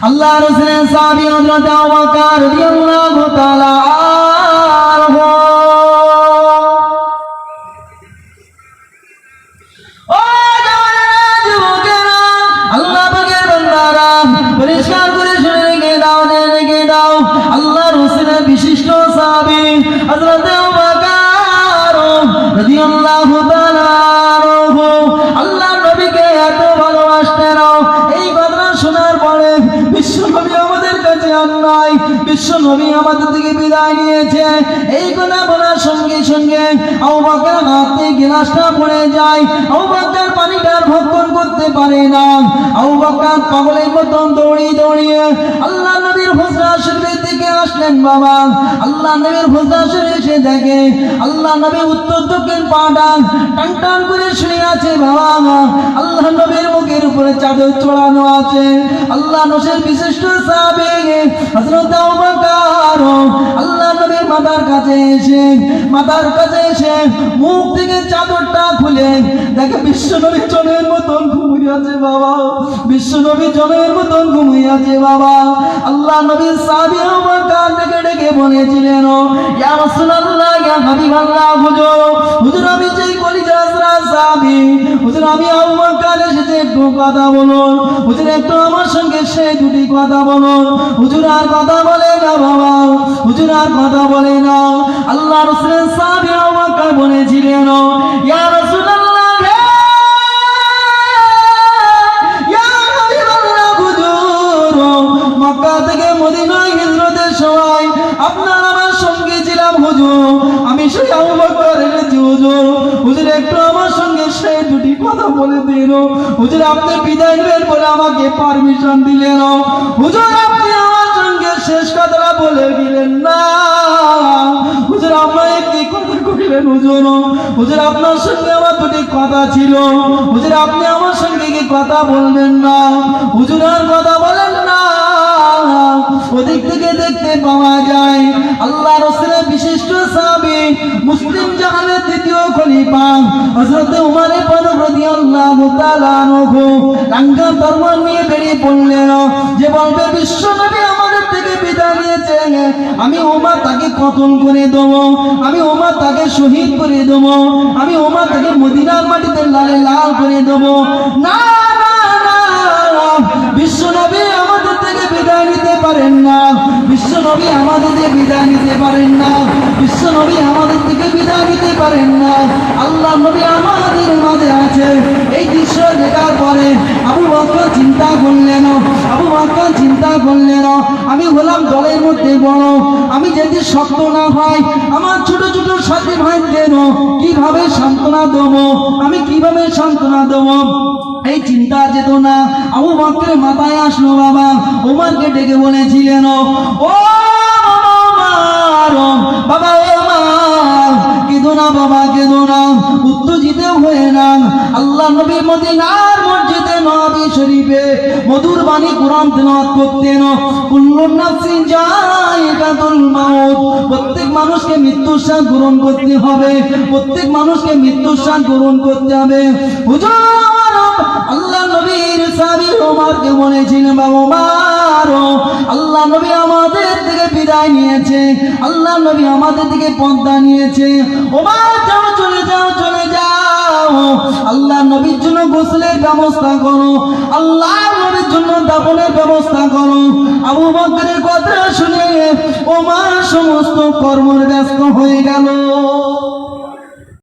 আল্লাহ রাসূলের সাহাবী হযরত আবু বকর রাদিয়াল্লাহু তাআলা আনহু। ও জানেরা যুবকেরা, আল্লাহ পাকের বান্দারা, পরিষ্কার করে শুনে রেখে দাও, জেনে রেখে দাও, আল্লাহ রাসূলের বিশিষ্ট সাহাবী হযরত আবু বকর রাদিয়াল্লাহু তাআলা আনহু আল্লাহর নবীকে এত ভালোবাসতেন। এই কথা শোনার পরে বিশ্ব নবী আমাদের কাছে আর নাই, বিশ্ব নবী আমাদের থেকে বিদায় নিয়েছে, এই কথা বলার সঙ্গে সঙ্গে আবু বকর হাতে গ্লাসটা পড়ে যায়। আবু বকর পানিটা ভক্ষণ করতে পারে না। আবু বকর পাগলের মতন দৌড়িয়ে দৌড়িয়ে আল্লাহ নবীর হুজরা শরীফের দিকে আসলেন। বাবা, আল্লাহ নবীর হুজরা শরীফে এসে দেখে আল্লাহ নবী উত্তর দক্ষিণ পাটা টান টান করে শুয়ে আছে। বাবা, আল্লাহ নবীর মুখের উপরে চাদর চড়ানো আছে। আল্লাহ নবীর বিশিষ্ট সাহাবী হযরত আবু বকর আল্লাহ নবীর মাথার কাছে এসে মুখ থেকে চাদরটা খুলে দেখে বিশ্ব নবী জনের মতন ঘুমিয়ে আছে। বাবা, বিশ্ব নবী জনের মতন ঘুমিয়ে আছে। বাবা, আল্লাহ নবীর সাহাবী আবু বকর ডেকে ডেকে বলেছিলেন, ইয়া রাসূলুল্লাহ, ইয়া হাবিবাল্লাহ, হুজুর আমি যেই কলিজার সাহাবী, হুজুর আমি আবু বকর এসেছি, একটু কথা বলুন হুজুর, একটু আমার সঙ্গে সেই দুটি কথা বলুন। হুজুর আর কথা বলে না। বাবা, হুজুর আর কথা বলে না। আল্লাহ রাসূলের সাহাবী আবু বকর বলেছিলেন, ইয়া রাসূলুল্লাহ, ইয়া হাবিবাল্লাহ, হুজুর মক্কা থেকে মদিনায় হিজরতের সময় আপনার আমার সঙ্গে ছিলাম। হুজুর আমি সেই আবু বকর এসেছি। হুজুর, হুজুর একটু আমার সঙ্গে সেই দুটি কথা বলে দিন। হুজুর আপনি বিদায় নেবেন বলে আমাকে পারমিশন দিলেন। হুজুর আপনি আমার সঙ্গে শেষ কথাটা বলে দিলেন না। হুজুর আমায় কি কথা কইলেন? হুজুর, হুজুর আপনার সঙ্গে আমার দুটি কথা ছিল। হুজুর আপনি আমার সঙ্গে কি কথা বলবেন না? হুজুর আর কথা বলেন না। ওদিক থেকে দেখতে পাওয়া যায় আল্লাহ রাসূলের বিশিষ্ট সাহাবী মুসলিম জাহানের দ্বিতীয় খলিফা হযরত উমর ফারুক রাদিয়াল্লাহু তাআলা আনহু রাঙ্গা তরবার নিয়ে বেরিয়ে পড়লেন, যে বলবে বিশ্ব নবী আমাদের থেকে বিদায় নিয়েছে, আমি উমর তাকে কতল করে দেব, আমি উমর তাকে শহীদ করে দেব, আমি উমর তাকে মদিনার মাটিতে লালে লাল করে দেব। না না না, বিশ্ব নবী আমাদের থেকে বিদায় নিতে পারেন না, বিশ্ব নবী আমাদের থেকে বিদায় নিতে পারেন না, বিশ্ব নবী আমাদের থেকে বিদায় নিতে পারেন না। আল্লাহ নবী আমাদের মাঝে আছে। এই দৃশ্য দেখার পরে আবু বকর চিন্তা করলেন, আমি হলাম দলের মধ্যে বড়, আমি যদি শক্ত না হয় আমার ছোট ছোট সাথী ভাইদের কিভাবে সান্ত্বনা দেবো, আমি কিভাবে সান্ত্বনা দেবো? এই চিন্তা চেতনা আবু বকরের মাথায় আসলো। বাবা ওমরকে ডেকে বলেছিলেন, ও বাবা, ও ওমর, কেঁদো না বাবা, কেঁদো না, উত্তেজিত হয়ে না। আল্লাহ নবী মদিনার মসজিদে নববী শরীফে মধুর বাণী কোরআন তেলাওয়াত করতেন। কুল্লু নাফসিন যায়িকাতুল মাউত, প্রত্যেক মানুষকে মৃত্যুর স্বাদ গ্রহণ করতে হবে, প্রত্যেক মানুষকে মৃত্যুর স্বাদ গ্রহণ করতে হবে। হুজুর আল্লাহ নবীর সাহাবী ওমরকে বলেছিলেন, বাবা ওমর, আল্লাহ নবী আমাদের থেকে বিদায় নিয়েছে, আল্লাহ নবী আমাদের থেকে পর্দা নিয়েছে। ওমর যাও, চলে যাও, চলে যাও, আল্লাহ নবীর জন্য গোসলের ব্যবস্থা করো, আল্লাহ নবীর জন্য দাফনের ব্যবস্থা করো। আবু বকরের কথা শুনে ওমর সমস্ত কর্মে ব্যস্ত হয়ে গেল।